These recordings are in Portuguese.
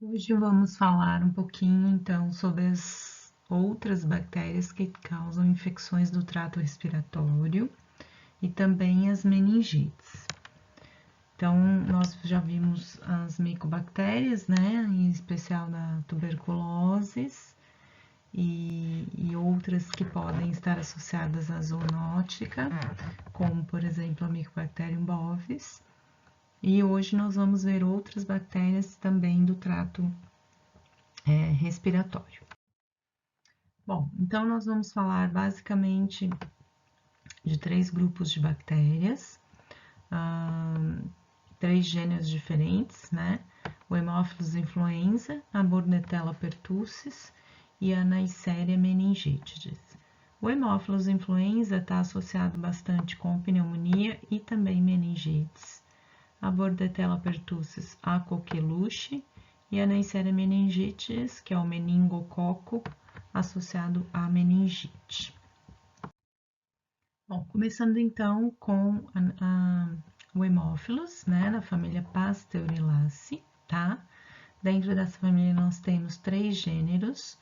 Hoje vamos falar um pouquinho então sobre as outras bactérias que causam infecções do trato respiratório e também as meningites. Então, nós já vimos as micobactérias, né, em especial da tuberculose e outras que podem estar associadas à zoonótica, como por exemplo a Mycobacterium bovis. E hoje nós vamos ver outras bactérias também do trato respiratório. Bom, então nós vamos falar basicamente de três grupos de bactérias, três gêneros diferentes, né? O Haemophilus influenza, a Bordetella pertussis e a Neisseria meningitidis. O Haemophilus influenza está associado bastante com pneumonia e também meningites. A Bordetella pertussis, a coqueluche, e a Neisseria meningitidis, que é o meningococo, associado à meningite. Bom, começando então com o Haemophilus, né, na família Pasteurilaceae, tá? Dentro dessa família nós temos três gêneros,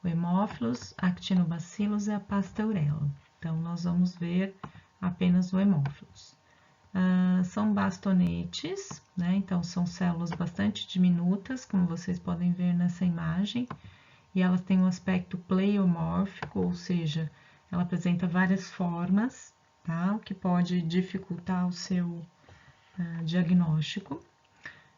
o Haemophilus, Actinobacillus e a Pasteurella. Então, nós vamos ver apenas o Haemophilus. São bastonetes, né? Então, são células bastante diminutas, como vocês podem ver nessa imagem, e elas têm um aspecto pleiomórfico, ou seja, ela apresenta várias formas, tá? O que pode dificultar o seu diagnóstico.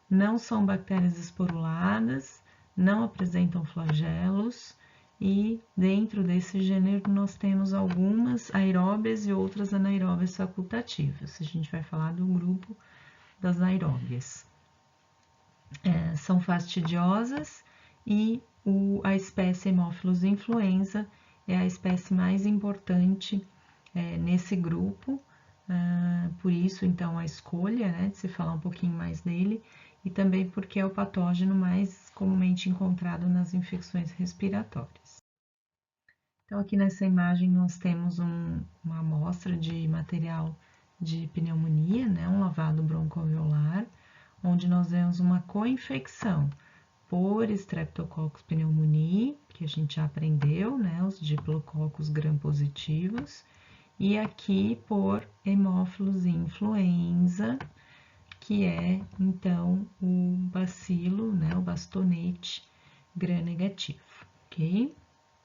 Não são bactérias esporuladas, não apresentam flagelos, e dentro desse gênero nós temos algumas aeróbias e outras anaeróbias facultativas. A gente vai falar do grupo das aeróbias. São fastidiosas e a espécie Haemophilus influenza é a espécie mais importante nesse grupo, por isso então a escolha, né, de se falar um pouquinho mais dele, e também porque é o patógeno mais comumente encontrado nas infecções respiratórias. Então, aqui nessa imagem nós temos uma amostra de material de pneumonia, né, um lavado broncoalveolar, onde nós vemos uma co-infecção por Streptococcus pneumoniae, que a gente já aprendeu, né, os diplococos gram-positivos, e aqui por Haemophilus influenza, que é, então, o bacilo, né, o bastonete gram-negativo, ok?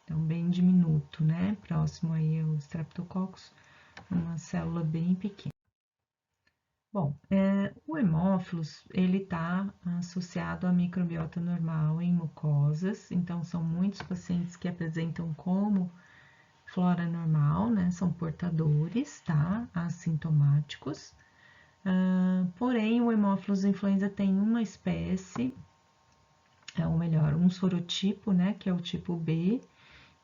Então, bem diminuto, né, próximo aí ao Streptococcus, uma célula bem pequena. Bom, o hemófilos, ele está associado à microbiota normal em mucosas, então são muitos pacientes que apresentam como flora normal, né, são portadores, tá, assintomáticos, porém o hemófilos influenza tem uma espécie, ou melhor, um sorotipo, né, que é o tipo B,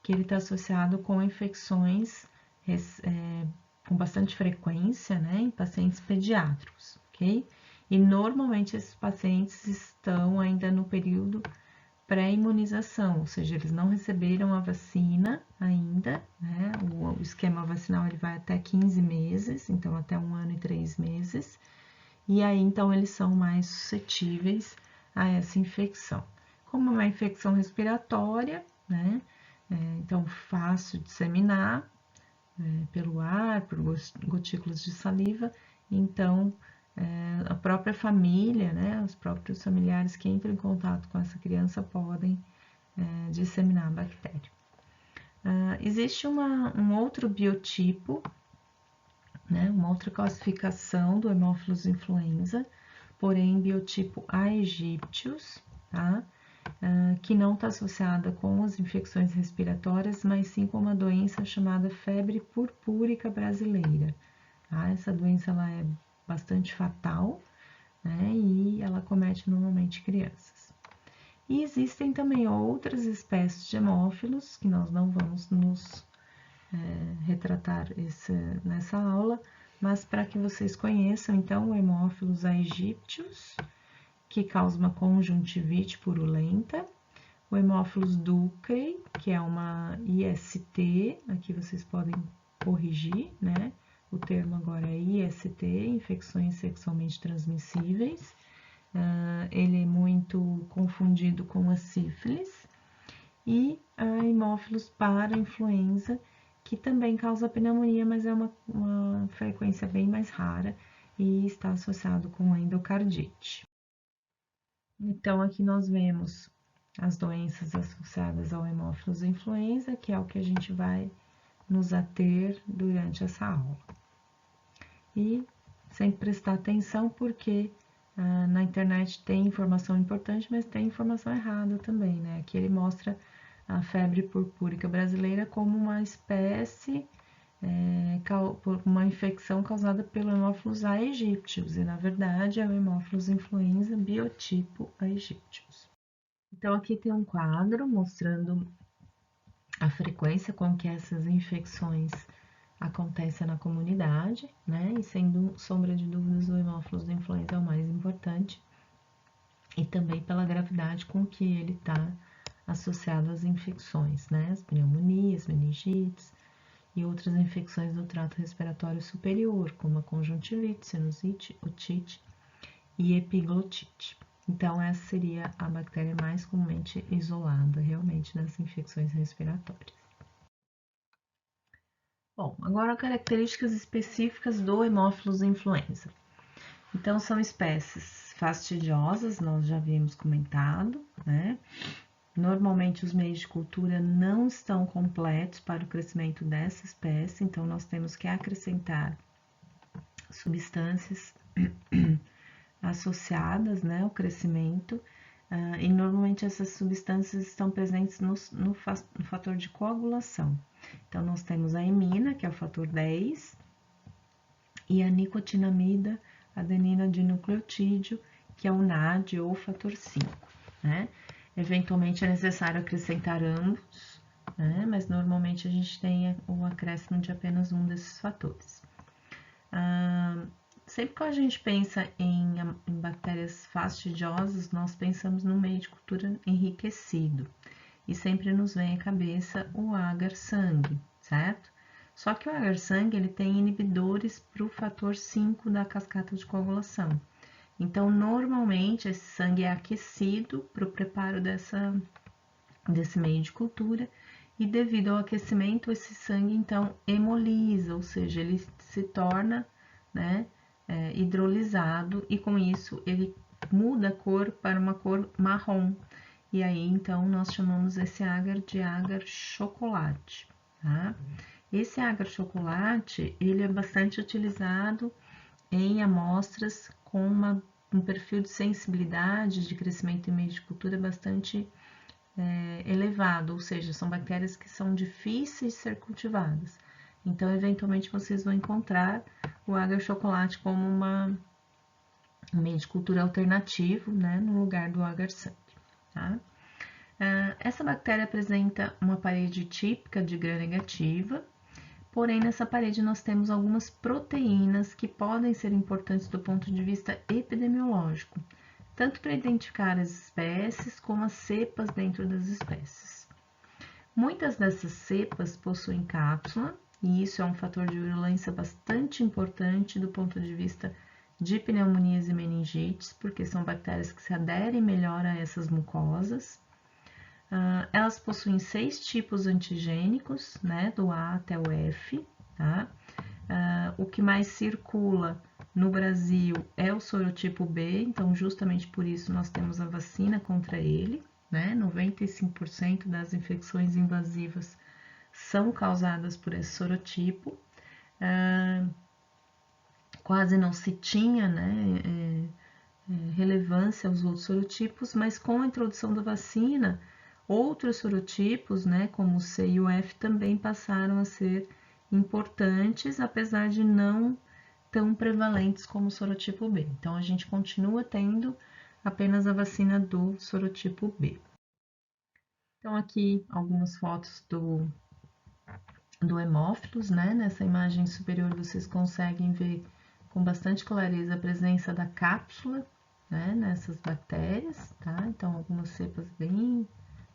que ele está associado com infecções com bastante frequência, né, em pacientes pediátricos, ok? E normalmente esses pacientes estão ainda no período pré-imunização, ou seja, eles não receberam a vacina ainda, né? O esquema vacinal ele vai até 15 meses, então até 1 ano e 3 meses, e aí então eles são mais suscetíveis a essa infecção. Como é uma infecção respiratória, né? Então, fácil disseminar pelo ar, por gotículas de saliva, então a própria família, né, os próprios familiares que entram em contato com essa criança podem disseminar a bactéria. Existe um outro biotipo, né, uma outra classificação do Haemophilus influenza, porém biotipo aegyptius, tá? Que não está associada com as infecções respiratórias, mas sim com uma doença chamada febre purpúrica brasileira. Tá? Essa doença ela é bastante fatal, né, e ela comete normalmente crianças. E existem também outras espécies de hemófilos, que nós não vamos nos retratar nessa aula, mas para que vocês conheçam, então, o Haemophilus aegyptius, que causa uma conjuntivite purulenta, o Haemophilus ducrei, que é uma IST, aqui vocês podem corrigir, né? O termo agora é IST, infecções sexualmente transmissíveis. Ele é muito sido confundido com a sífilis, e a Haemophilus para a influenza, que também causa pneumonia, mas é uma frequência bem mais rara e está associado com a endocardite. Então, aqui nós vemos as doenças associadas ao Haemophilus influenza, que é o que a gente vai nos ater durante essa aula. E sempre prestar atenção, porque na internet tem informação importante, mas tem informação errada também, né? Aqui ele mostra a febre purpúrica brasileira como uma espécie, uma infecção causada pelo Haemophilus aegyptius, e na verdade é o Haemophilus influenza biotipo aegyptius. Então aqui tem um quadro mostrando a frequência com que essas infecções acontecem na comunidade, né? E sem sombra de dúvidas, o Haemophilus influenza é o mais importante, e também pela gravidade com que ele está associado às infecções, né? As pneumonias, meningites e outras infecções do trato respiratório superior, como a conjuntivite, sinusite, otite e epiglotite. Então, essa seria a bactéria mais comumente isolada, realmente, das infecções respiratórias. Bom, agora características específicas do Haemophilus influenza. Então, são espécies fastidiosas, nós já havíamos comentado, né? Normalmente, os meios de cultura não estão completos para o crescimento dessa espécie, então nós temos que acrescentar substâncias associadas, né, ao crescimento, e normalmente essas substâncias estão presentes no fator de coagulação. Então, nós temos a imina, que é o fator 10, e a nicotinamida adenina dinucleotídeo, que é o NAD ou fator 5, né? Eventualmente é necessário acrescentar ambos, né? Mas normalmente a gente tem o acréscimo de apenas um desses fatores. Sempre que a gente pensa em bactérias fastidiosas, nós pensamos no meio de cultura enriquecido. E sempre nos vem à cabeça o agar-sangue, certo? Só que o agar-sangue ele tem inibidores para o fator 5 da cascata de coagulação. Então, normalmente, esse sangue é aquecido para o preparo desse meio de cultura, e devido ao aquecimento, esse sangue, então, hemolisa, ou seja, ele se torna, né, hidrolisado, e com isso ele muda a cor para uma cor marrom. E aí, então, nós chamamos esse agar de agar chocolate, tá? Esse agar chocolate, ele é bastante utilizado em amostras com um perfil de sensibilidade de crescimento em meio de cultura bastante elevado, ou seja, são bactérias que são difíceis de ser cultivadas. Então, eventualmente, vocês vão encontrar o agar chocolate como um meio de cultura alternativo, né, no lugar do agar sangue, tá? Essa bactéria apresenta uma parede típica de gram-negativa, porém nessa parede nós temos algumas proteínas que podem ser importantes do ponto de vista epidemiológico, tanto para identificar as espécies como as cepas dentro das espécies. Muitas dessas cepas possuem cápsula, e isso é um fator de virulência bastante importante do ponto de vista de pneumonias e meningites, porque são bactérias que se aderem melhor a essas mucosas. Elas possuem 6 tipos antigênicos, né, do A até o F, tá? O que mais circula no Brasil é o sorotipo B, então justamente por isso nós temos a vacina contra ele, né? 95% das infecções invasivas são causadas por esse sorotipo. Quase não se tinha, né, relevância aos outros sorotipos, mas com a introdução da vacina, outros sorotipos, né, como o C e o F, também passaram a ser importantes, apesar de não tão prevalentes como o sorotipo B. Então, a gente continua tendo apenas a vacina do sorotipo B. Então, aqui algumas fotos do Haemophilus, né? Nessa imagem superior vocês conseguem ver com bastante clareza a presença da cápsula, né, nessas bactérias, tá? Então, algumas cepas bem,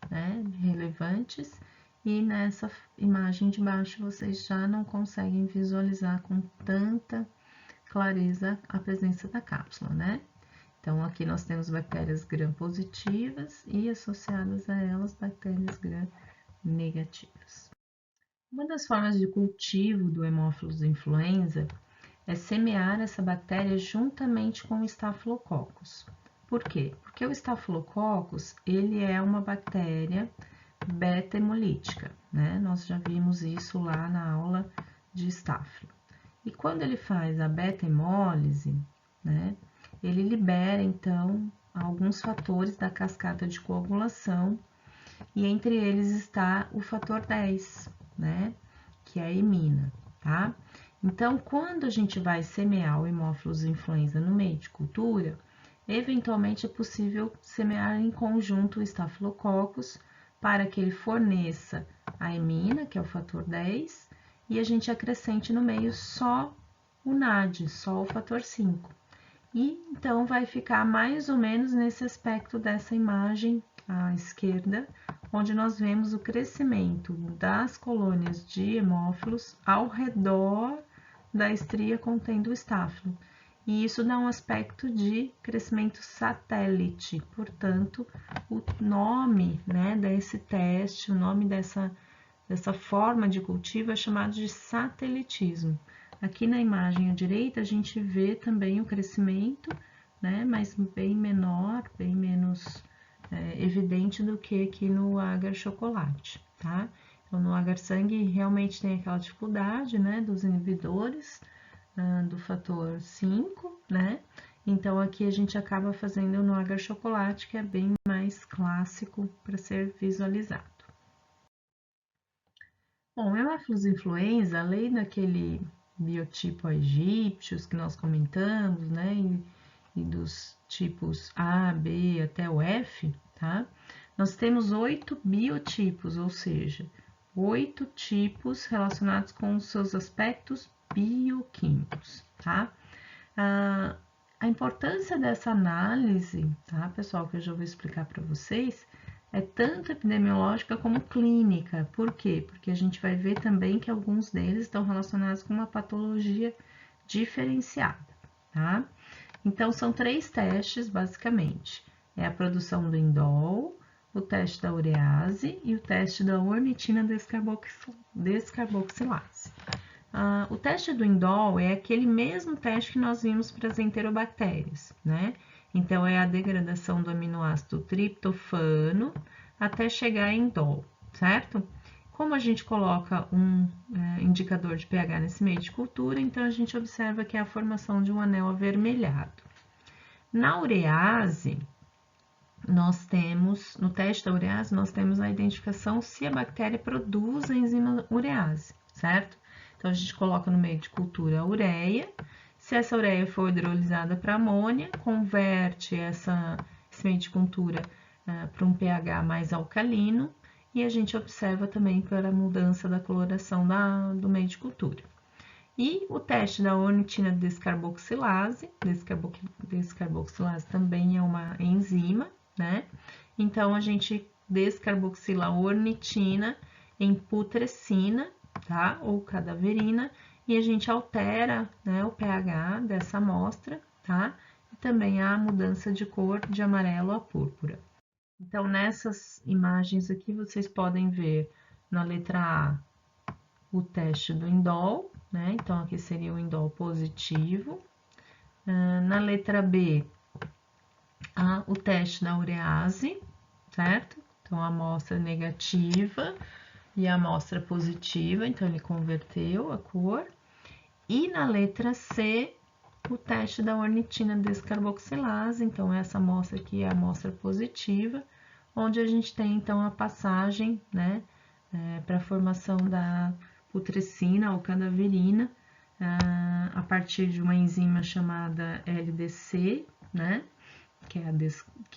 né, relevantes, e nessa imagem de baixo vocês já não conseguem visualizar com tanta clareza a presença da cápsula, né? Então, aqui nós temos bactérias gram-positivas e associadas a elas bactérias gram-negativas. Uma das formas de cultivo do Haemophilus influenza é semear essa bactéria juntamente com o Staphylococcus. Por quê? Porque o Staphylococcus, ele é uma bactéria beta-hemolítica, né? Nós já vimos isso lá na aula de Staphylo. E quando ele faz a beta-hemólise, né, ele libera, então, alguns fatores da cascata de coagulação, e entre eles está o fator 10, né, que é a hemina, tá? Então, quando a gente vai semear o Haemophilus influenza no meio de cultura, eventualmente é possível semear em conjunto o Staphylococcus para que ele forneça a hemina, que é o fator 10, e a gente acrescente no meio só o NAD, só o fator 5. E então vai ficar mais ou menos nesse aspecto dessa imagem à esquerda, onde nós vemos o crescimento das colônias de hemófilos ao redor da estria contendo o estáfilo. E isso dá um aspecto de crescimento satélite, portanto, o nome, né, desse teste, o nome dessa forma de cultivo é chamado de satelitismo. Aqui na imagem à direita a gente vê também o crescimento, né, mas bem menor, bem menos evidente do que aqui no agar chocolate, tá? Então, no agar sangue realmente tem aquela dificuldade, né, dos inibidores do fator 5, né? Então, aqui a gente acaba fazendo no agar chocolate, que é bem mais clássico para ser visualizado. Bom, o Haemophilus influenza, além daquele biotipo egípcios que nós comentamos, né, e dos tipos A, B até o F, tá? Nós temos 8 biotipos, ou seja, 8 tipos relacionados com os seus aspectos bioquímicos, tá? A importância dessa análise, tá, pessoal, que eu já vou explicar para vocês, é tanto epidemiológica como clínica. Por quê? Porque a gente vai ver também que alguns deles estão relacionados com uma patologia diferenciada, tá? Então, são 3 testes, basicamente. É a produção do indol, o teste da urease e o teste da ornitina descarboxilase. O teste do indol é aquele mesmo teste que nós vimos para as enterobactérias, né? Então, é a degradação do aminoácido triptofano até chegar em indol, certo? Como a gente coloca um indicador de pH nesse meio de cultura, então a gente observa que é a formação de um anel avermelhado. Na urease, nós temos, no teste da urease, nós temos a identificação se a bactéria produz a enzima urease, certo? Então, a gente coloca no meio de cultura a ureia. Se essa ureia for hidrolisada para amônia, converte esse meio de cultura para um pH mais alcalino e a gente observa também pela mudança da coloração do meio de cultura. E o teste da ornitina descarboxilase, descarboxilase também é uma enzima, né? Então, a gente descarboxila a ornitina em putrescina, tá? Ou cadaverina, e a gente altera, né, o pH dessa amostra, tá? E também há mudança de cor de amarelo a púrpura. Então, nessas imagens aqui, vocês podem ver na letra A o teste do indol, né? Então, aqui seria o indol positivo. Na letra B, o teste da urease, certo? Então, a amostra negativa e a amostra positiva, então ele converteu a cor. E na letra C, o teste da ornitina descarboxilase, então essa amostra aqui é a amostra positiva, onde a gente tem então a passagem, né, para a formação da putrescina ou cadaverina, a partir de uma enzima chamada LDC, né, que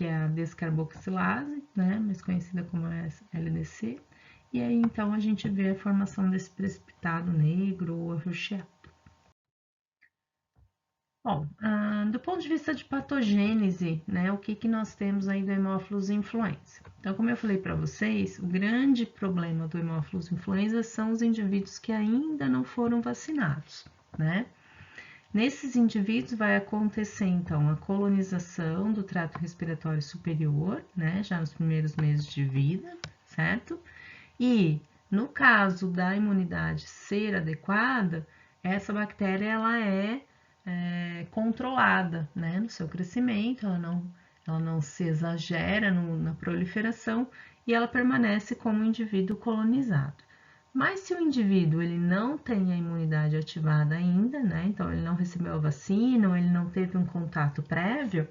é a descarboxilase, né, mais conhecida como LDC, e aí então a gente vê a formação desse precipitado negro ou arroxeado. Bom, do ponto de vista de patogênese, né, o que nós temos aí do Haemophilus influenza? Então, como eu falei para vocês, o grande problema do Haemophilus influenza são os indivíduos que ainda não foram vacinados, né? Nesses indivíduos vai acontecer, então, a colonização do trato respiratório superior, né, já nos primeiros meses de vida, certo? E, no caso da imunidade ser adequada, essa bactéria, ela é controlada, né, no seu crescimento, ela não se exagera na proliferação e ela permanece como indivíduo colonizado. Mas se o indivíduo ele não tem a imunidade ativada ainda, né? Então ele não recebeu a vacina ou ele não teve um contato prévio,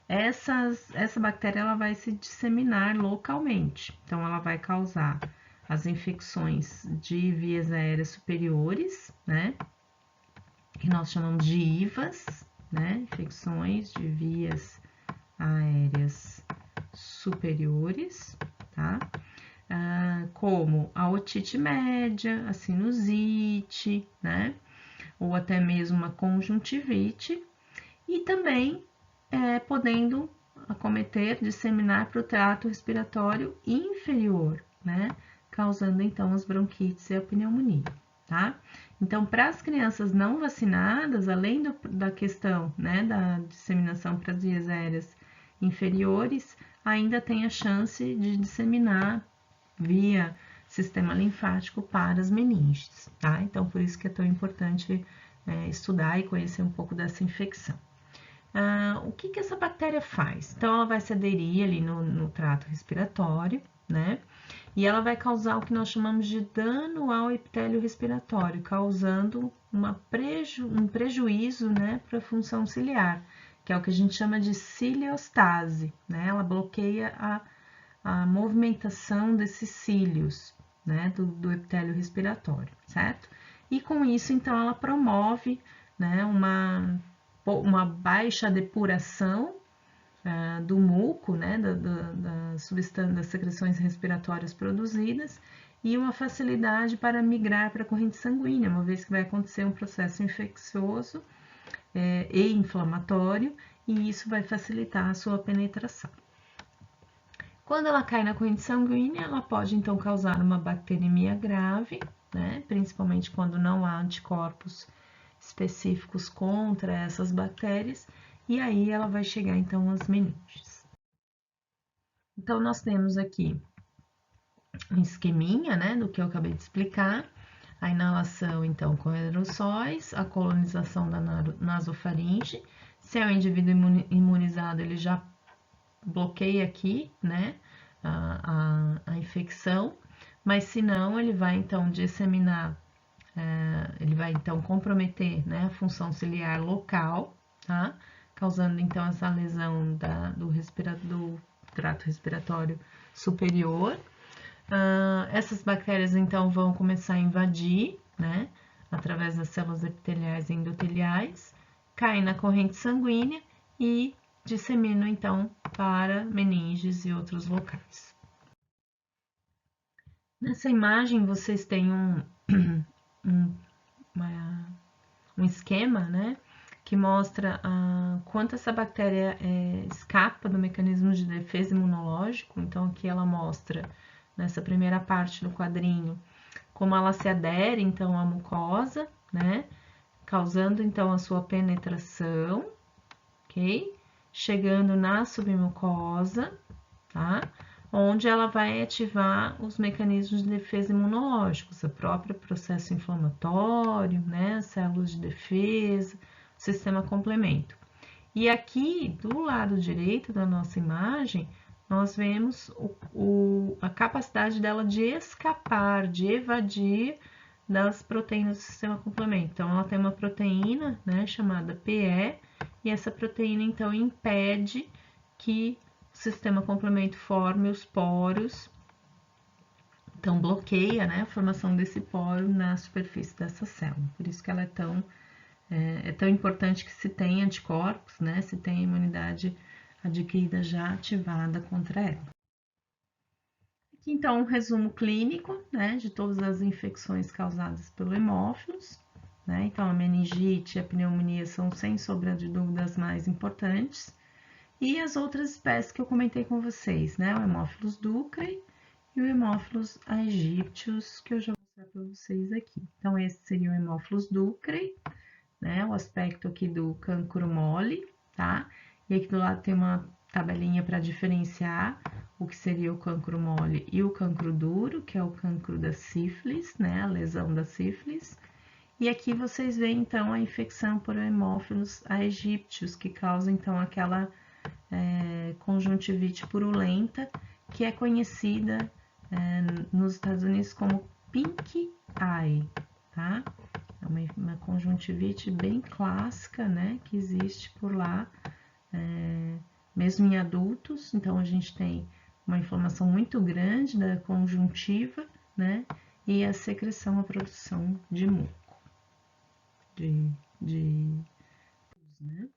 essa bactéria ela vai se disseminar localmente. Então ela vai causar as infecções de vias aéreas superiores, né? Que nós chamamos de IVAs, né? Infecções de vias aéreas superiores, tá? Como a otite média, a sinusite, né? Ou até mesmo uma conjuntivite, e também podendo acometer, disseminar para o trato respiratório inferior, né? Causando então as bronquites e a pneumonia, tá? Então, para as crianças não vacinadas, além da questão, né, da disseminação para as vias aéreas inferiores, ainda tem a chance de disseminar via sistema linfático para as meninges, tá? Então, por isso que é tão importante estudar e conhecer um pouco dessa infecção. O que essa bactéria faz? Então, ela vai se aderir ali no trato respiratório, né? E ela vai causar o que nós chamamos de dano ao epitélio respiratório, causando um prejuízo, né, para a função ciliar, que é o que a gente chama de ciliostase, né? Ela bloqueia a movimentação desses cílios, né, do epitélio respiratório, certo? E com isso, então, ela promove, né, uma baixa depuração do muco, né, das secreções respiratórias produzidas e uma facilidade para migrar para a corrente sanguínea, uma vez que vai acontecer um processo infeccioso e inflamatório, e isso vai facilitar a sua penetração. Quando ela cai na corrente sanguínea, ela pode então causar uma bacteremia grave, né? Principalmente quando não há anticorpos específicos contra essas bactérias, e aí ela vai chegar então às meninges. Então, nós temos aqui um esqueminha, né, do que eu acabei de explicar. A inalação, então, com aerossóis, a colonização da nasofaringe. Se é um indivíduo imunizado, ele já bloqueia aqui, né, a infecção, mas se não, ele vai então disseminar, ele vai então comprometer, né, a função ciliar local, tá, causando então essa lesão do trato respiratório superior. Essas bactérias então vão começar a invadir, né, através das células epiteliais e endoteliais, caem na corrente sanguínea e disseminam então para meninges e outros locais. Nessa imagem vocês têm um esquema, né, que mostra quanto essa bactéria escapa do mecanismo de defesa imunológico. Então aqui ela mostra nessa primeira parte do quadrinho como ela se adere então à mucosa, né, causando então a sua penetração, ok? Chegando na submucosa, tá? Onde ela vai ativar os mecanismos de defesa imunológicos, o próprio processo inflamatório, né? As células de defesa, o sistema complemento. E aqui, do lado direito da nossa imagem, nós vemos a capacidade dela de escapar, de evadir das proteínas do sistema complemento. Então, ela tem uma proteína, né, chamada PE, e essa proteína, então, impede que o sistema complemento forme os poros, então bloqueia, né, a formação desse poro na superfície dessa célula. Por isso que ela é tão importante que se tenha anticorpos, né, se tenha imunidade adquirida já ativada contra ela. Aqui, então, um resumo clínico, né, de todas as infecções causadas pelo hemófilos, né, então a meningite e a pneumonia são, sem sombra de dúvidas, mais importantes, e as outras espécies que eu comentei com vocês, né, o Haemophilus ducreyi e o Haemophilus aegyptius, que eu já vou mostrar para vocês aqui. Então, esse seria o Haemophilus ducreyi, né? O aspecto aqui do cancro mole, tá? E aqui do lado tem uma tabelinha para diferenciar o que seria o cancro mole e o cancro duro, que é o cancro da sífilis, né? A lesão da sífilis. E aqui vocês veem, então, a infecção por Haemophilus aegyptius, que causa, então, aquela conjuntivite purulenta, que é conhecida nos Estados Unidos como pink eye, tá? É uma conjuntivite bem clássica, né, que existe por lá, mesmo em adultos. Então, a gente tem uma inflamação muito grande da conjuntiva, né, e a secreção, a produção de muco, né?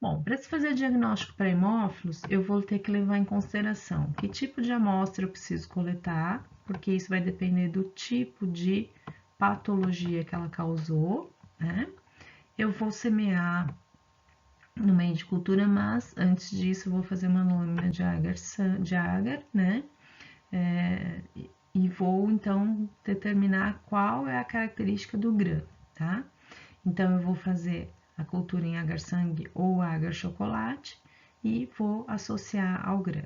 Bom, para se fazer diagnóstico para hemófilos, eu vou ter que levar em consideração que tipo de amostra eu preciso coletar, porque isso vai depender do tipo de patologia que ela causou, né? Eu vou semear no meio de cultura, mas antes disso eu vou fazer uma lâmina de agar, né? E vou então determinar qual é a característica do grã, tá? Então eu vou fazer a cultura em agar-sangue ou agar-chocolate e vou associar ao grã.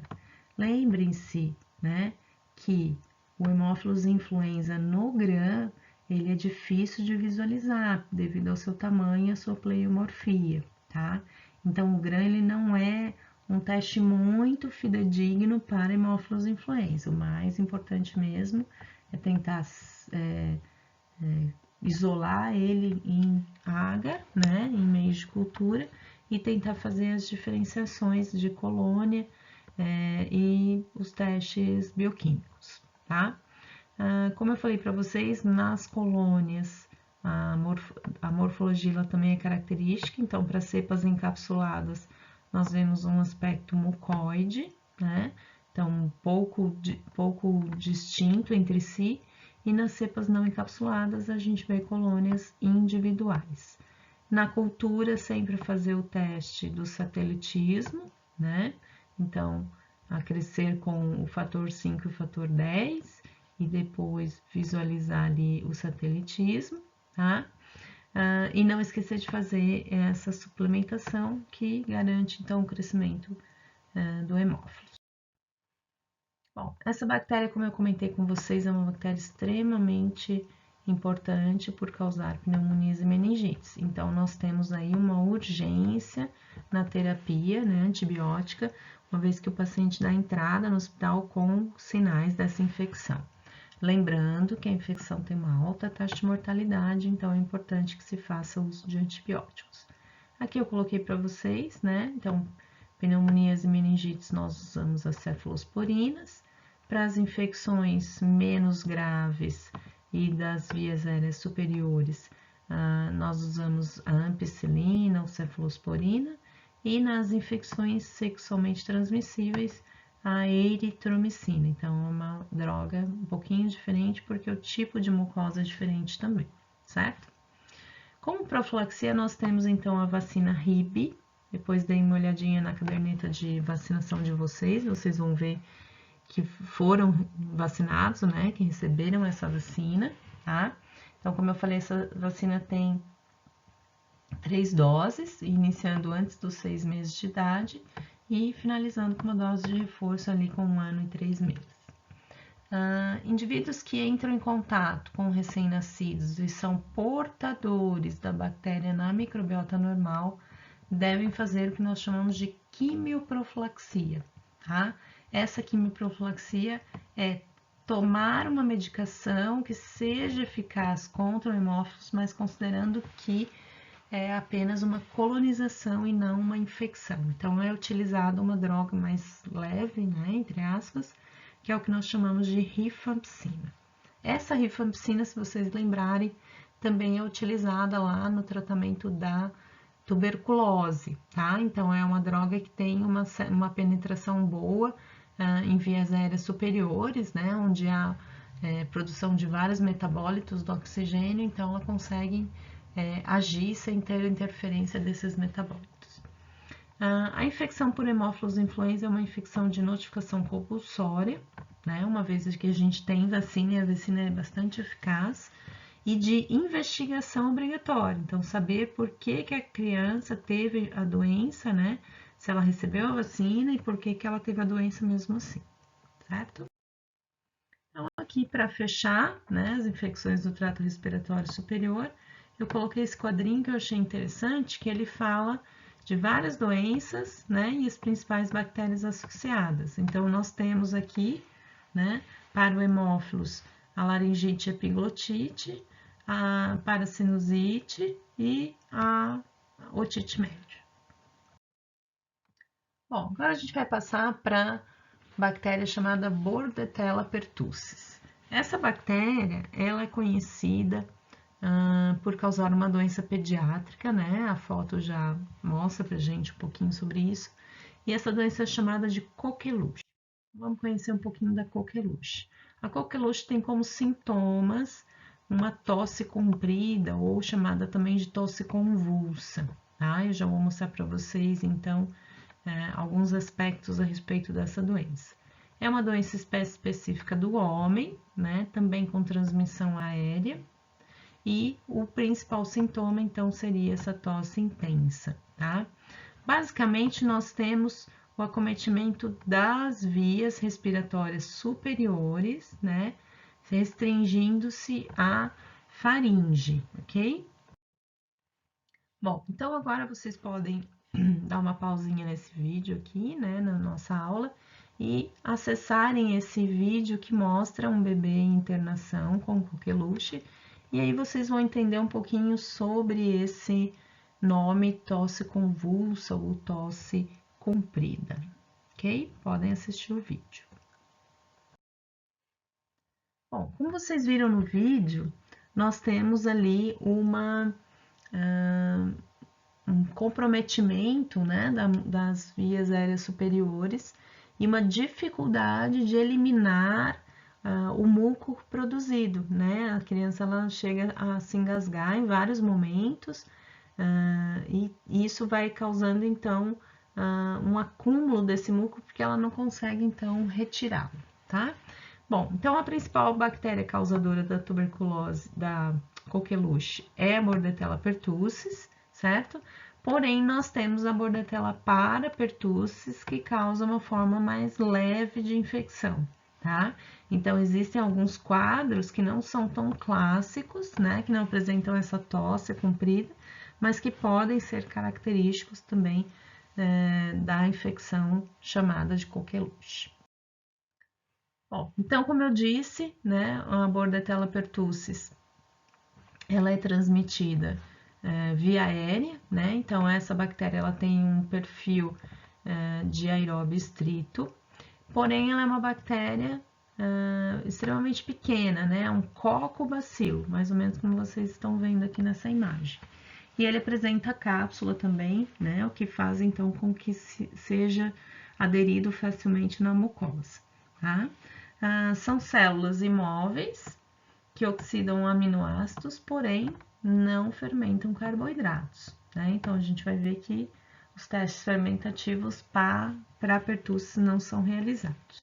Lembrem-se, né, que o Haemophilus influenza no grã, ele é difícil de visualizar devido ao seu tamanho e à sua pleiomorfia, tá? Então o grã ele não é um teste muito fidedigno para Haemophilus influenza. O mais importante mesmo é tentar isolar ele em agar, né, em meios de cultura, e tentar fazer as diferenciações de colônia e os testes bioquímicos, tá? Como eu falei para vocês, nas colônias a morfologia também é característica, então para cepas encapsuladas nós vemos um aspecto mucoide, né? Então pouco distinto entre si, e nas cepas não encapsuladas a gente vê colônias individuais. Na cultura, sempre fazer o teste do satelitismo, né? Então, a crescer com o fator 5 e o fator 10, e depois visualizar ali o satelitismo, tá? E não esquecer de fazer essa suplementação que garante, então, o crescimento do hemófilo. Bom, essa bactéria, como eu comentei com vocês, é uma bactéria extremamente importante por causar pneumonias e meningites. Então, nós temos aí uma urgência na terapia, né, antibiótica, uma vez que o paciente dá entrada no hospital com sinais dessa infecção. Lembrando que a infecção tem uma alta taxa de mortalidade, então é importante que se faça uso de antibióticos. Aqui eu coloquei para vocês, né? Então, pneumonias e meningites nós usamos as cefalosporinas. Para as infecções menos graves e das vias aéreas superiores, nós usamos a ampicilina ou cefalosporina. E nas infecções sexualmente transmissíveis, a eritromicina. Então, é uma droga um pouquinho diferente, porque o tipo de mucosa é diferente também, certo? Como profilaxia, nós temos então a vacina RIB. Depois dei uma olhadinha na caderneta de vacinação de vocês vão ver que foram vacinados, né, que receberam essa vacina, tá? Então, como eu falei, essa vacina tem 3 doses, iniciando antes dos 6 meses de idade e finalizando com uma dose de reforço ali com 1 ano e 3 meses. Indivíduos que entram em contato com recém-nascidos e são portadores da bactéria na microbiota normal devem fazer o que nós chamamos de quimioprofilaxia, tá? Essa quimioprofilaxia é tomar uma medicação que seja eficaz contra o hemófilos, mas considerando que é apenas uma colonização e não uma infecção. Então, é utilizada uma droga mais leve, né, entre aspas, que é o que nós chamamos de rifampicina. Essa rifampicina, se vocês lembrarem, também é utilizada lá no tratamento da tuberculose, tá? Então, é uma droga que tem uma penetração boa em vias aéreas superiores, né? Onde há produção de vários metabólitos do oxigênio, então ela consegue agir sem ter interferência desses metabólitos. A infecção por hemófilos influenza é uma infecção de notificação compulsória, né? Uma vez que a gente tem vacina e a vacina é bastante eficaz, e de investigação obrigatória. Então, saber por que a criança teve a doença, né? Se ela recebeu a vacina e por que ela teve a doença mesmo assim, certo? Então, aqui para fechar, né, as infecções do trato respiratório superior, eu coloquei esse quadrinho que eu achei interessante, que ele fala de várias doenças, né, e as principais bactérias associadas. Então, nós temos aqui, né, para o hemófilos, a laringite epiglotite, a parasinusite e a otite média. Bom, agora a gente vai passar para bactéria chamada Bordetella pertussis. Essa bactéria, ela é conhecida por causar uma doença pediátrica, né? A foto já mostra pra gente um pouquinho sobre isso. E essa doença é chamada de coqueluche. Vamos conhecer um pouquinho da coqueluche. A coqueluche tem como sintomas uma tosse comprida ou chamada também de tosse convulsa, tá? Eu já vou mostrar para vocês, então, alguns aspectos a respeito dessa doença. É uma doença específica do homem, né? Também com transmissão aérea. E o principal sintoma, então, seria essa tosse intensa, tá? Basicamente, nós temos o acometimento das vias respiratórias superiores, né? Restringindo-se à faringe, ok? Bom, então agora vocês podem dar uma pausinha nesse vídeo aqui, né, na nossa aula, e acessarem esse vídeo que mostra um bebê em internação com coqueluche, e aí vocês vão entender um pouquinho sobre esse nome tosse convulsa ou tosse comprida, ok? Podem assistir o vídeo. Bom, como vocês viram no vídeo, nós temos ali um comprometimento, né, das vias aéreas superiores e uma dificuldade de eliminar o muco produzido, né? A criança ela chega a se engasgar em vários momentos e isso vai causando então um acúmulo desse muco porque ela não consegue então retirá-lo, tá? Bom, então a principal bactéria causadora da tuberculose da coqueluche é a Bordetella pertussis, certo? Porém, nós temos a Bordetella parapertussis, que causa uma forma mais leve de infecção, tá? Então, existem alguns quadros que não são tão clássicos, né? Que não apresentam essa tosse comprida, mas que podem ser característicos também da infecção chamada de coqueluche. Bom, então, como eu disse, né, a Bordetella pertussis, ela é transmitida via aérea, né? Então, essa bactéria ela tem um perfil de aeróbio estrito, porém, ela é uma bactéria extremamente pequena, né? É um cocobacilo, mais ou menos como vocês estão vendo aqui nessa imagem. E ele apresenta cápsula também, né? O que faz então com que seja aderido facilmente na mucosa, tá? São células imóveis que oxidam aminoácidos, porém não fermentam carboidratos, né? Então a gente vai ver que os testes fermentativos para pertussis não são realizados.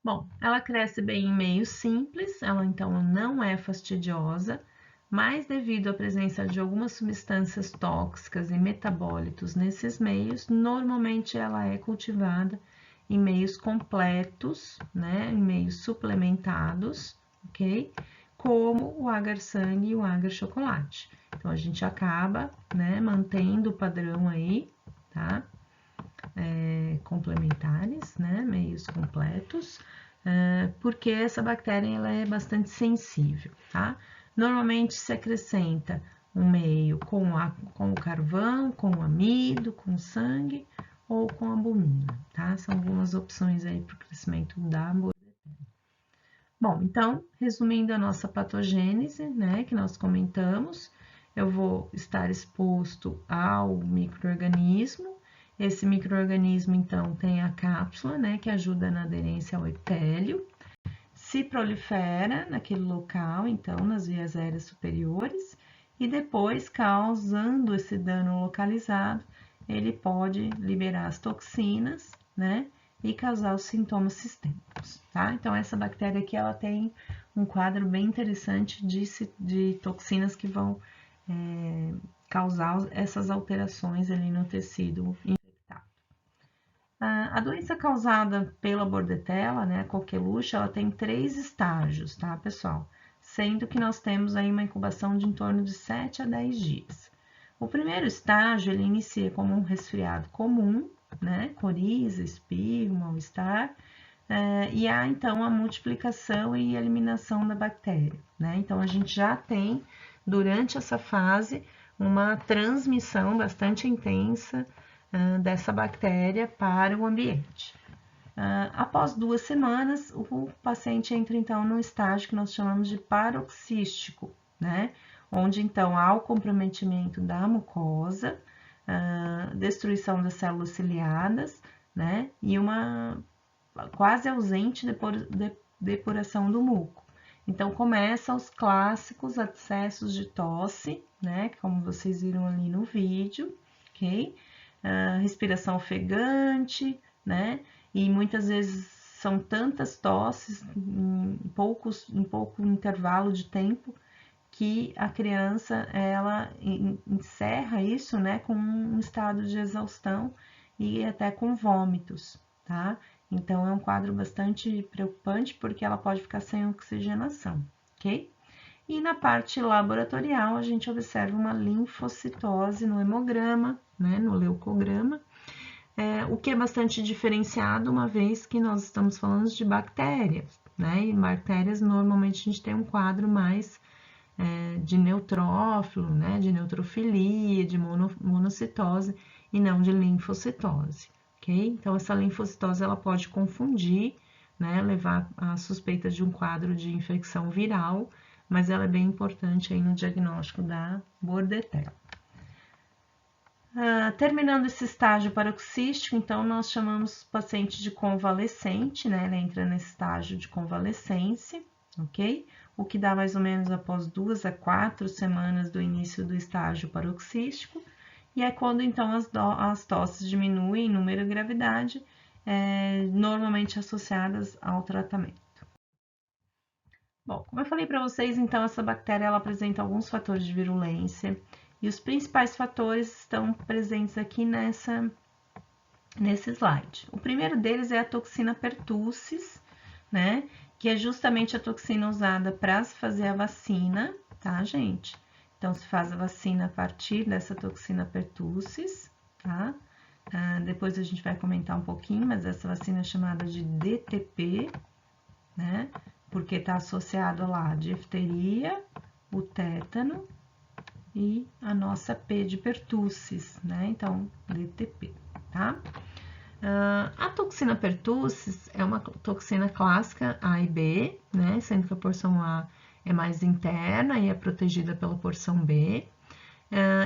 Bom, ela cresce bem em meio simples, ela então não é fastidiosa, mas devido à presença de algumas substâncias tóxicas e metabólitos nesses meios, normalmente ela é cultivada em meios completos, né, em meios suplementados, ok? Como o agar-sangue e o agar-chocolate. Então, a gente acaba, né, mantendo o padrão aí, tá? Complementares, né, meios completos, porque essa bactéria ela é bastante sensível, tá? Normalmente se acrescenta um meio com o carvão, com o amido, com sangue ou com albumina, tá? São algumas opções aí para o crescimento da Bordetella. Bom, então, resumindo a nossa patogênese, né, que nós comentamos, eu vou estar exposto ao micro-organismo. Esse micro-organismo, então, tem a cápsula, né, que ajuda na aderência ao epitélio, se prolifera naquele local, então, nas vias aéreas superiores, e depois, causando esse dano localizado, ele pode liberar as toxinas, né, e causar os sintomas sistêmicos, tá? Então, essa bactéria aqui, ela tem um quadro bem interessante de toxinas que vão causar essas alterações ali no tecido infectado. A doença causada pela bordetella, né, a coqueluche, ela tem 3 estágios, tá, pessoal? Sendo que nós temos aí uma incubação de em torno de 7 a 10 dias. O primeiro estágio, ele inicia como um resfriado comum, né, coriza, espirro, mal-estar, e há, então, a multiplicação e eliminação da bactéria, né? Então, a gente já tem, durante essa fase, uma transmissão bastante intensa dessa bactéria para o ambiente. Após 2 semanas, o paciente entra, então, no estágio que nós chamamos de paroxístico, né? Onde, então, há o comprometimento da mucosa, destruição das células ciliadas, né? E uma quase ausente depuração do muco. Então, começam os clássicos acessos de tosse, né? Como vocês viram ali no vídeo, ok? Respiração ofegante, né? E muitas vezes são tantas tosses em pouco intervalo de tempo que a criança, ela encerra isso, né, com um estado de exaustão e até com vômitos, tá? Então, é um quadro bastante preocupante porque ela pode ficar sem oxigenação, ok? E na parte laboratorial, a gente observa uma linfocitose no hemograma, né, no leucograma, o que é bastante diferenciado, uma vez que nós estamos falando de bactérias, né? E bactérias, normalmente, a gente tem um quadro mais de neutrófilo, né? De neutrofilia, de monocitose, e não de linfocitose, ok? Então, essa linfocitose, ela pode confundir, né? Levar a suspeita de um quadro de infecção viral, mas ela é bem importante aí no diagnóstico da bordetella. Terminando esse estágio paroxístico, então, nós chamamos o paciente de convalescente, né? Ele entra nesse estágio de convalescência, ok? O que dá mais ou menos após 2 a 4 semanas do início do estágio paroxístico, e é quando, então, as tosses diminuem em número e gravidade, normalmente associadas ao tratamento. Bom, como eu falei para vocês, então, essa bactéria, ela apresenta alguns fatores de virulência, e os principais fatores estão presentes aqui nesse slide. O primeiro deles é a toxina pertussis, né? Que é justamente a toxina usada para se fazer a vacina, tá, gente? Então, se faz a vacina a partir dessa toxina pertussis, tá? Depois a gente vai comentar um pouquinho, mas essa vacina é chamada de DTP, né? Porque está associado lá a difteria, o tétano e a nossa P de pertussis, né? Então, DTP, tá? A toxina pertussis é uma toxina clássica A e B, né? Sendo que a porção A é mais interna e é protegida pela porção B.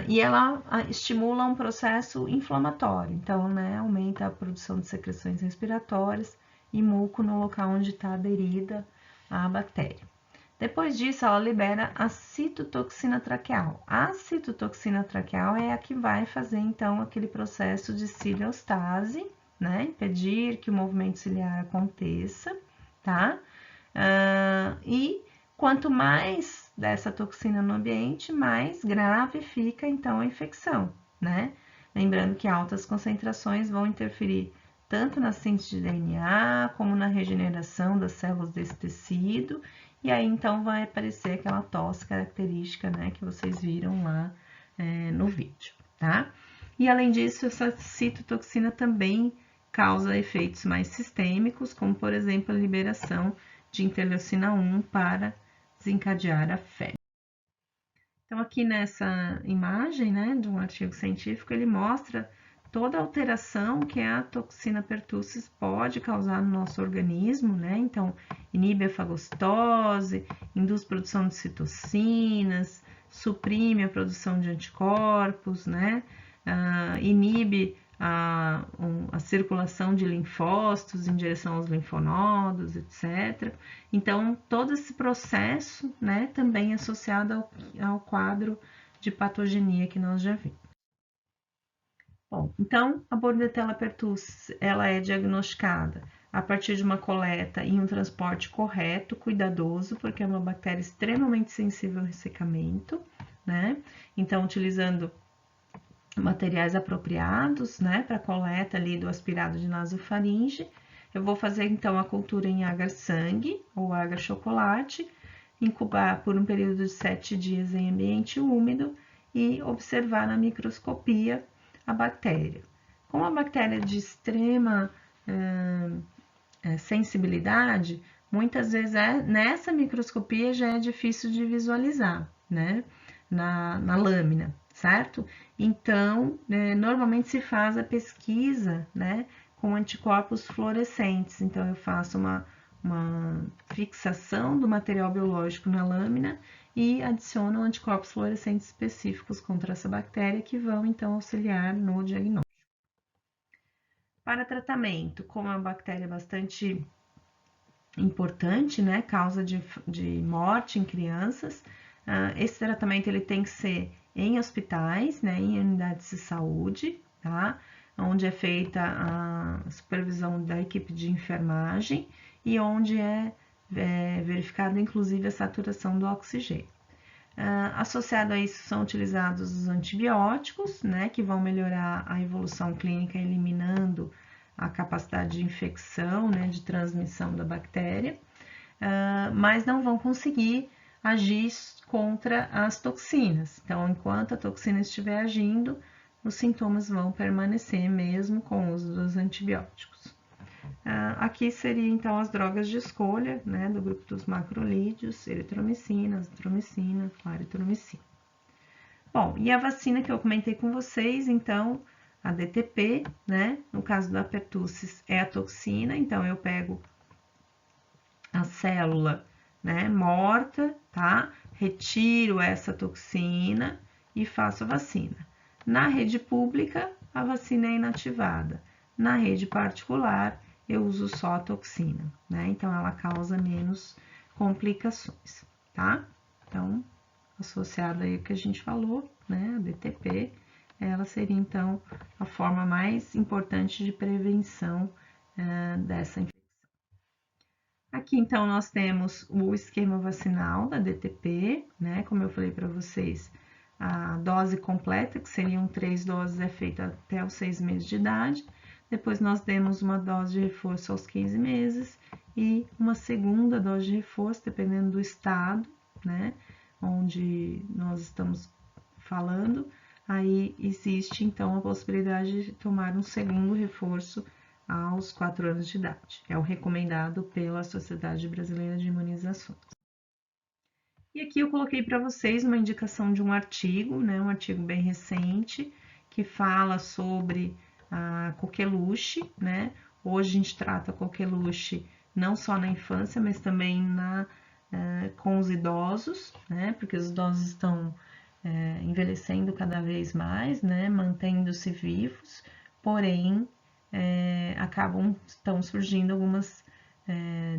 E ela estimula um processo inflamatório, então, né, aumenta a produção de secreções respiratórias e muco no local onde está aderida a bactéria. Depois disso, ela libera a citotoxina traqueal. A citotoxina traqueal é a que vai fazer, então, aquele processo de ciliostase, né? Impedir que o movimento ciliar aconteça, tá? E quanto mais dessa toxina no ambiente, mais grave fica, então, a infecção, né? Lembrando que altas concentrações vão interferir tanto na síntese de DNA, como na regeneração das células desse tecido, e aí, então, vai aparecer aquela tosse característica, né, que vocês viram lá no vídeo, tá? E, além disso, essa citotoxina também causa efeitos mais sistêmicos, como, por exemplo, a liberação de interleucina 1 para desencadear a febre. Então, aqui nessa imagem, né, de um artigo científico, ele mostra toda a alteração que a toxina pertussis pode causar no nosso organismo, né? Então, inibe a fagocitose, induz produção de citocinas, suprime a produção de anticorpos, né? Inibe a circulação de linfócitos em direção aos linfonodos, etc. Então, todo esse processo, né, também associado ao quadro de patogenia que nós já vimos. Bom, então a Bordetella pertussis, ela é diagnosticada a partir de uma coleta e um transporte correto, cuidadoso, porque é uma bactéria extremamente sensível ao ressecamento, né? Então, utilizando materiais apropriados, né, para coleta ali do aspirado de nasofaringe. Eu vou fazer então a cultura em agar-sangue ou agar-chocolate, incubar por um período de 7 dias em ambiente úmido e observar na microscopia a bactéria. Como a bactéria é de extrema sensibilidade, muitas vezes nessa microscopia já é difícil de visualizar, né, na lâmina, certo? Então, normalmente se faz a pesquisa, né, com anticorpos fluorescentes. Então, eu faço uma fixação do material biológico na lâmina e adiciono anticorpos fluorescentes específicos contra essa bactéria que vão, então, auxiliar no diagnóstico. Para tratamento, como é uma bactéria bastante importante, né, causa de morte em crianças, esse tratamento ele tem que ser em hospitais, né, em unidades de saúde, tá? Onde é feita a supervisão da equipe de enfermagem e onde é verificada inclusive a saturação do oxigênio. Associado a isso são utilizados os antibióticos, né, que vão melhorar a evolução clínica, eliminando a capacidade de infecção, né, de transmissão da bactéria, mas não vão conseguir agir contra as toxinas. Então, enquanto a toxina estiver agindo, os sintomas vão permanecer mesmo com o uso dos antibióticos. Aqui seria então as drogas de escolha, né, do grupo dos macrolídeos, eritromicina, azitromicina, claritromicina. Bom, e a vacina que eu comentei com vocês, então, a DTP, né, no caso da pertussis é a toxina, então eu pego a célula, né, morta, tá? Retiro essa toxina e faço a vacina. Na rede pública, a vacina é inativada. Na rede particular, eu uso só a toxina, né? Então, ela causa menos complicações, tá? Então, associada aí ao que a gente falou, né? A DTP, ela seria, então, a forma mais importante de prevenção dessa infecção. Aqui, então, nós temos o esquema vacinal da DTP, né? Como eu falei para vocês, a dose completa, que seriam 3 doses, é feita até os 6 meses de idade. Depois, nós demos uma dose de reforço aos 15 meses e uma segunda dose de reforço, dependendo do estado, né? Onde nós estamos falando. Aí existe, então, a possibilidade de tomar um segundo reforço aos 4 anos de idade. É o recomendado pela Sociedade Brasileira de Imunizações. E aqui eu coloquei para vocês uma indicação de um artigo, né, um artigo bem recente, que fala sobre a coqueluche, né? Hoje a gente trata a coqueluche não só na infância, mas também com os idosos, né? Porque os idosos estão envelhecendo cada vez mais, né? Mantendo-se vivos, porém estão surgindo algumas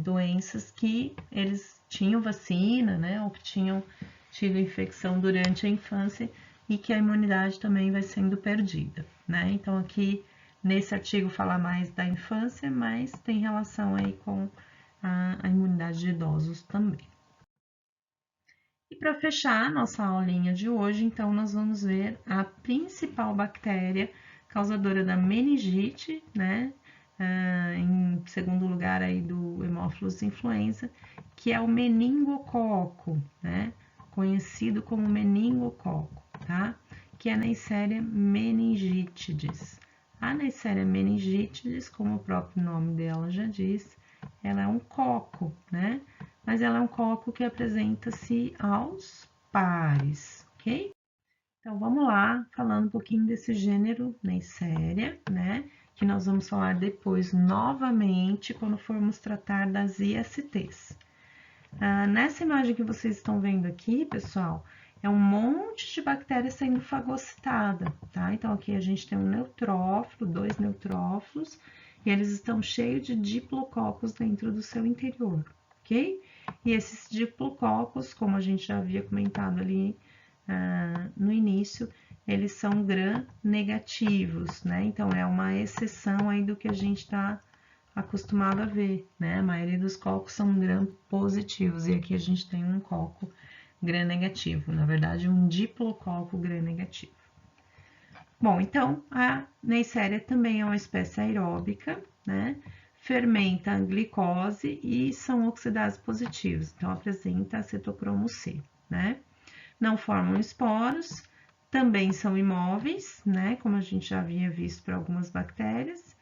doenças que eles tinham vacina, né, ou que tinham tido infecção durante a infância e que a imunidade também vai sendo perdida, né? Então aqui nesse artigo fala mais da infância, mas tem relação aí com a imunidade de idosos também. E para fechar a nossa aulinha de hoje, então nós vamos ver a principal bactéria causadora da meningite, né? Em segundo lugar aí do Haemophilus influenza, que é o meningococo, né? Conhecido como meningococo, tá? Que é a Neisseria meningitidis. A Neisseria meningitidis, como o próprio nome dela já diz, ela é um coco, né? Mas ela é um coco que apresenta-se aos pares, ok? Então, vamos lá, falando um pouquinho desse gênero Neisseria, né? Que nós vamos falar depois novamente quando formos tratar das ISTs. Nessa imagem que vocês estão vendo aqui, pessoal, é um monte de bactérias sendo fagocitada, tá? Então, aqui a gente tem um neutrófilo, 2 neutrófilos, e eles estão cheios de diplococos dentro do seu interior, ok? E esses diplococos, como a gente já havia comentado ali no início, eles são gram-negativos, né? Então, é uma exceção aí do que a gente está acostumado a ver, né? A maioria dos cocos são gram-positivos, e aqui a gente tem um coco gram-negativo, na verdade, um diplococo gram-negativo. Bom, então, a Neisseria também é uma espécie aeróbica, né? Fermenta a glicose e são oxidados positivos, então apresenta citocromo C, né? Não formam esporos, também são imóveis, né? Como a gente já havia visto para algumas bactérias.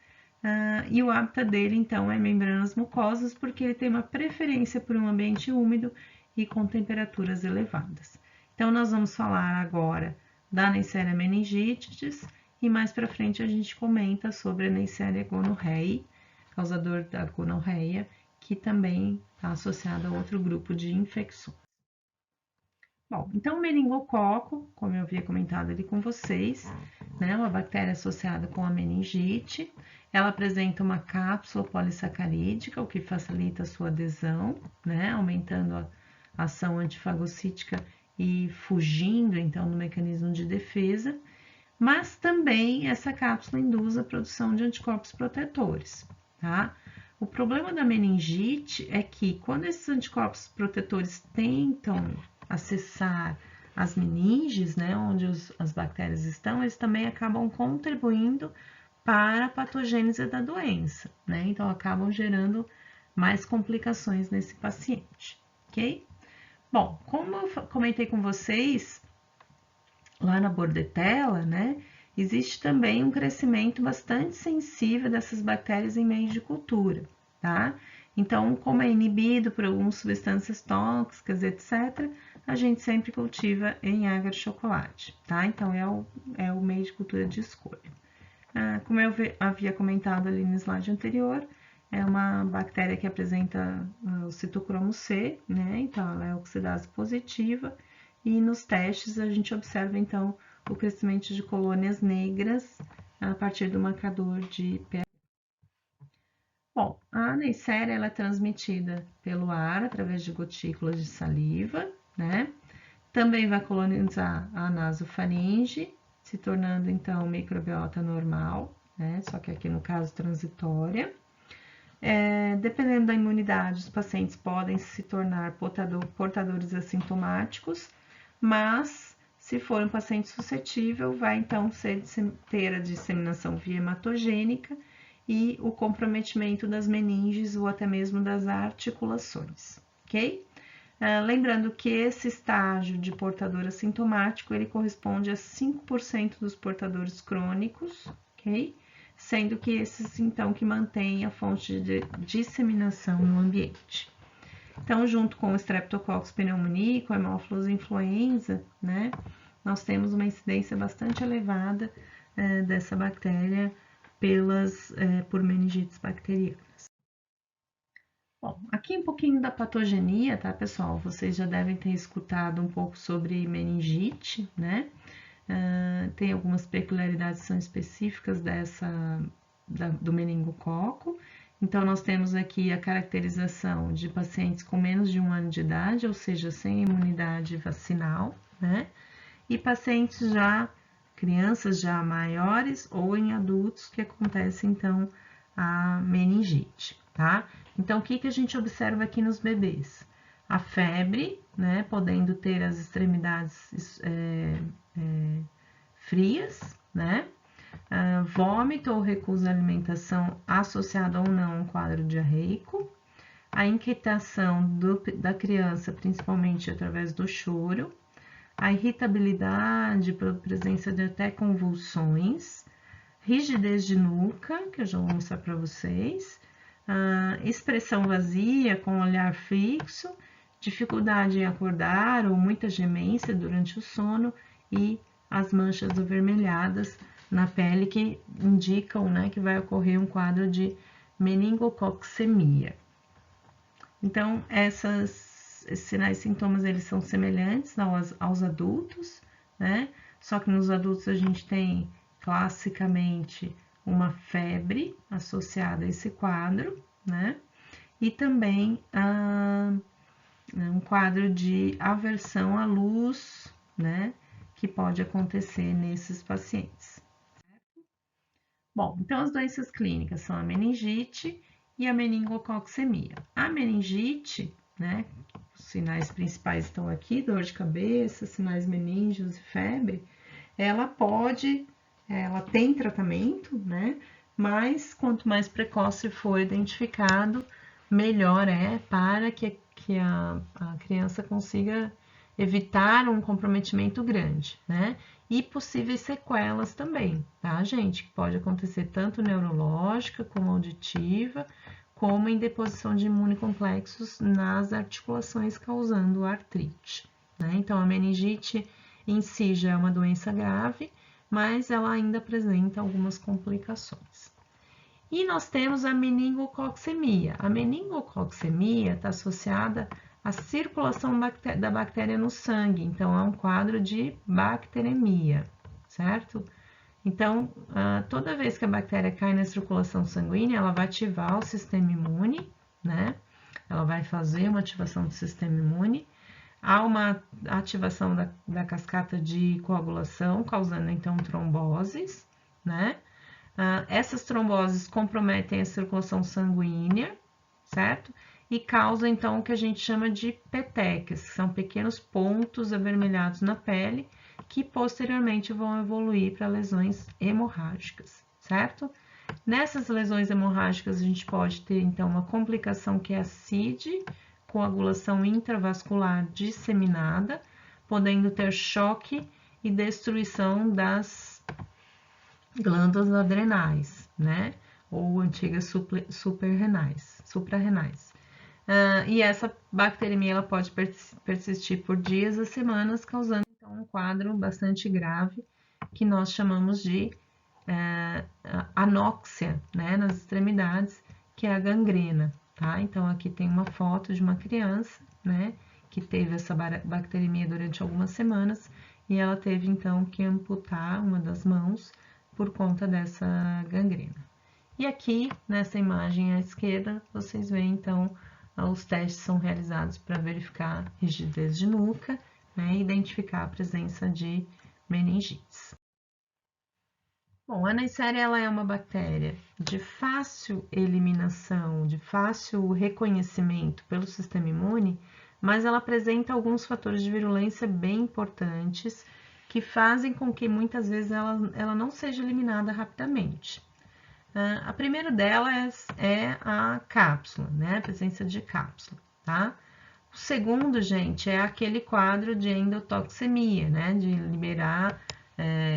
E o hábitat dele, então, é membranas mucosas, porque ele tem uma preferência por um ambiente úmido e com temperaturas elevadas. Então, nós vamos falar agora da Neisseria meningitidis e mais para frente a gente comenta sobre a Neisseria gonorrhoeae, causador da gonorreia, que também está associado a outro grupo de infecções. Bom, então o meningococo, como eu havia comentado ali com vocês, né, uma bactéria associada com a meningite, ela apresenta uma cápsula polissacarídica, o que facilita a sua adesão, né, aumentando a ação antifagocítica e fugindo, então, do mecanismo de defesa, mas também essa cápsula induz a produção de anticorpos protetores, tá? O problema da meningite é que quando esses anticorpos protetores tentam acessar as meninges, né, onde as bactérias estão, eles também acabam contribuindo para a patogênese da doença, né? Então, acabam gerando mais complicações nesse paciente, ok? Bom, como eu comentei com vocês, lá na bordetela, né, existe também um crescimento bastante sensível dessas bactérias em meios de cultura, tá? Então, como é inibido por algumas substâncias tóxicas, etc., a gente sempre cultiva em agar de chocolate, tá? Então, é o meio de cultura de escolha. Como eu havia comentado ali no slide anterior, é uma bactéria que apresenta o citocromo C, né? Então, ela é oxidase positiva, e nos testes a gente observa, então, o crescimento de colônias negras a partir do marcador de pH. Bom, a Neisseria ela é transmitida pelo ar através de gotículas de saliva, né? Também vai colonizar a nasofaringe, se tornando então microbiota normal, né? Só que aqui no caso transitória. Dependendo da imunidade, os pacientes podem se tornar portadores assintomáticos, mas se for um paciente suscetível, vai então ter a disseminação via hematogênica e o comprometimento das meninges ou até mesmo das articulações, ok? Lembrando que esse estágio de portador assintomático, ele corresponde a 5% dos portadores crônicos, ok? Sendo que esses, então, que mantêm a fonte de disseminação no ambiente. Então, junto com o Streptococcus pneumoniae, com a Haemophilus influenza, né, nós temos uma incidência bastante elevada dessa bactéria por meningites bacterianas. Bom, aqui um pouquinho da patogenia, tá, pessoal? Vocês já devem ter escutado um pouco sobre meningite, né? Tem algumas peculiaridades que são específicas do meningococo. Então, nós temos aqui a caracterização de pacientes com menos de 1 ano de idade, ou seja, sem imunidade vacinal, né? E pacientes crianças já maiores ou em adultos, que acontece, então, a meningite, tá? Então, o que a gente observa aqui nos bebês? A febre, né, podendo ter as extremidades frias, né? Vômito ou recusa à alimentação associado ou não a um quadro diarreico. A inquietação da criança, principalmente através do choro. A irritabilidade, presença de até convulsões. Rigidez de nuca, que eu já vou mostrar para vocês. Expressão vazia, com olhar fixo, dificuldade em acordar ou muita gemência durante o sono e as manchas avermelhadas na pele que indicam, né, que vai ocorrer um quadro de meningococcemia. Então, esses sinais e sintomas, eles são semelhantes aos adultos, né? Só que nos adultos a gente tem classicamente uma febre associada a esse quadro, né? E também um quadro de aversão à luz, né? que pode acontecer nesses pacientes. Bom, então as doenças clínicas são a meningite e a meningococcemia. A meningite, né, os sinais principais estão aqui, dor de cabeça, sinais meníngeos e febre, ela tem tratamento, né, mas quanto mais precoce for identificado, melhor é para que a criança consiga evitar um comprometimento grande, né? E possíveis sequelas também, tá, gente? Que pode acontecer tanto neurológica como auditiva, como em deposição de imunocomplexos nas articulações causando artrite, né? Então, a meningite em si já é uma doença grave, mas ela ainda apresenta algumas complicações. E nós temos a meningococcemia. A meningococcemia está associada à circulação da bactéria no sangue, então é um quadro de bacteremia, certo? Então, toda vez que a bactéria cai na circulação sanguínea, ela vai ativar o sistema imune, né? Ela vai fazer uma ativação do sistema imune. Há uma ativação da cascata de coagulação, causando então tromboses, né? Essas tromboses comprometem a circulação sanguínea, certo? E causam, então, o que a gente chama de petequias, que são pequenos pontos avermelhados na pele, que posteriormente vão evoluir para lesões hemorrágicas, certo? Nessas lesões hemorrágicas, a gente pode ter, então, uma complicação que é a CID, coagulação intravascular disseminada, podendo ter choque e destruição das glândulas adrenais, né? Ou antigas suprarrenais. E essa bacteremia ela pode persistir por dias a semanas, causando então um quadro bastante grave que nós chamamos de anóxia, né? Nas extremidades, que é a gangrena, tá? Então aqui tem uma foto de uma criança, né? Que teve essa bacteremia durante algumas semanas e ela teve então que amputar uma das mãos por conta dessa gangrena. E aqui, nessa imagem à esquerda, vocês veem, então, os testes são realizados para verificar rigidez de nuca, né, e identificar a presença de meningites. Bom, a Neisseria, ela é uma bactéria de fácil eliminação, de fácil reconhecimento pelo sistema imune, mas ela apresenta alguns fatores de virulência bem importantes, que fazem com que muitas vezes ela não seja eliminada rapidamente. A primeira delas é a cápsula, né? A presença de cápsula, tá? O segundo, gente, é aquele quadro de endotoxemia, né? De liberar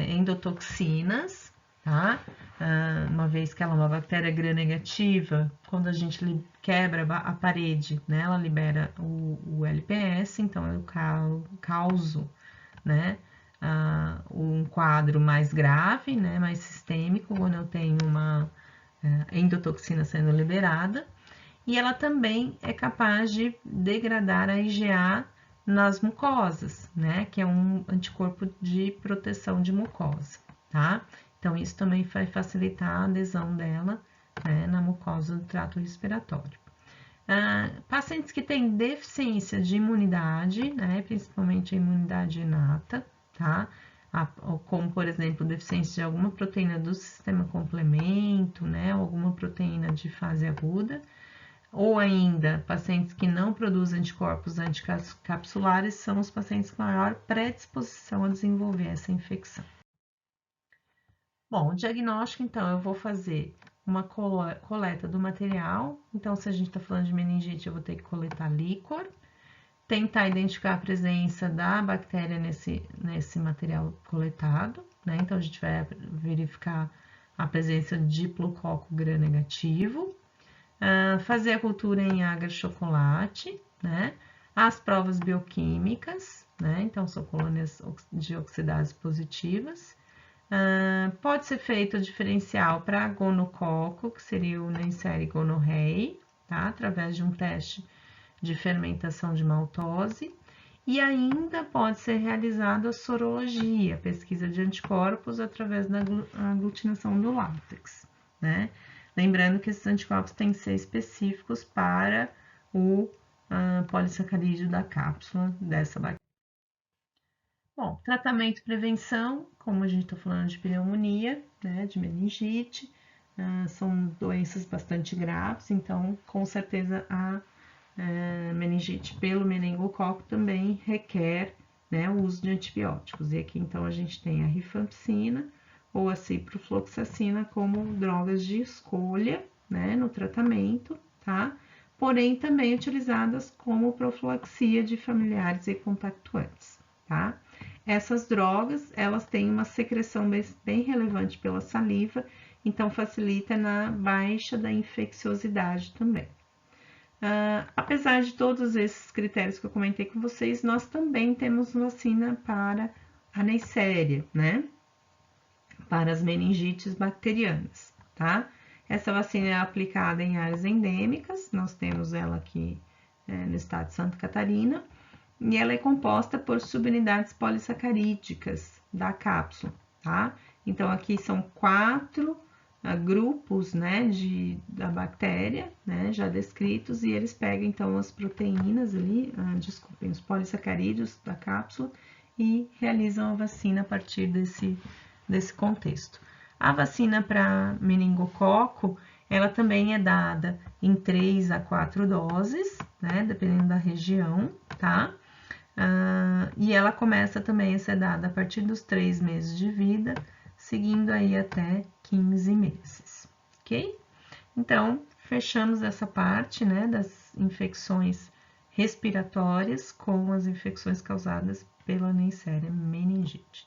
endotoxinas, tá? Uma vez que ela é uma bactéria gram-negativa, quando a gente quebra a parede, né? Ela libera o LPS, então eu causo, né? Um quadro mais grave, né, mais sistêmico, quando eu tenho uma endotoxina sendo liberada, e ela também é capaz de degradar a IgA nas mucosas, né, que é um anticorpo de proteção de mucosa, tá? Então, isso também vai facilitar a adesão dela, né, na mucosa do trato respiratório. Pacientes que têm deficiência de imunidade, né, principalmente a imunidade inata, tá? Como, por exemplo, deficiência de alguma proteína do sistema complemento, né? Alguma proteína de fase aguda. Ou ainda, pacientes que não produzem anticorpos anticapsulares são os pacientes com maior predisposição a desenvolver essa infecção. Bom, o diagnóstico, então, eu vou fazer uma coleta do material. Então, se a gente está falando de meningite, eu vou ter que coletar líquor, tentar identificar a presença da bactéria nesse material coletado, né? Então, a gente vai verificar a presença de diplococo gram-negativo, fazer a cultura em agar-chocolate, né? As provas bioquímicas, né? Então, são colônias de oxidases positivas. Pode ser feito o diferencial para gonococo, que seria o Neisseria gonorrhoeae, tá? Através de um teste de fermentação de maltose. E ainda pode ser realizada a sorologia, pesquisa de anticorpos através da aglutinação do látex, né? Lembrando que esses anticorpos têm que ser específicos para o polissacarídeo da cápsula dessa bactéria. Bom, tratamento e prevenção, como a gente está falando de pneumonia, né, de meningite, são doenças bastante graves, então com certeza a meningite pelo meningococo também requer, né, o uso de antibióticos. E aqui então a gente tem a rifampicina ou a ciprofloxacina como drogas de escolha, né, no tratamento, tá? Porém também utilizadas como profilaxia de familiares e compactuantes, tá? Essas drogas, elas têm uma secreção bem relevante pela saliva, então facilita na baixa da infecciosidade também. Apesar de todos esses critérios que eu comentei com vocês, nós também temos vacina para a Neisseria, né? Para as meningites bacterianas, tá? Essa vacina é aplicada em áreas endêmicas, nós temos ela aqui no estado de Santa Catarina, e ela é composta por subunidades polissacarídicas da cápsula, tá? Então, aqui são 4 grupos, né, da bactéria, né, já descritos, e eles pegam, então, as proteínas ali, desculpem, os polissacarídeos da cápsula e realizam a vacina a partir desse contexto. A vacina para meningococo, ela também é dada em 3 a 4 doses, né, dependendo da região, tá? E ela começa também a ser dada a partir dos 3 meses de vida, seguindo aí até 15 meses, ok? Então, fechamos essa parte, né, das infecções respiratórias com as infecções causadas pela Neisseria meningite.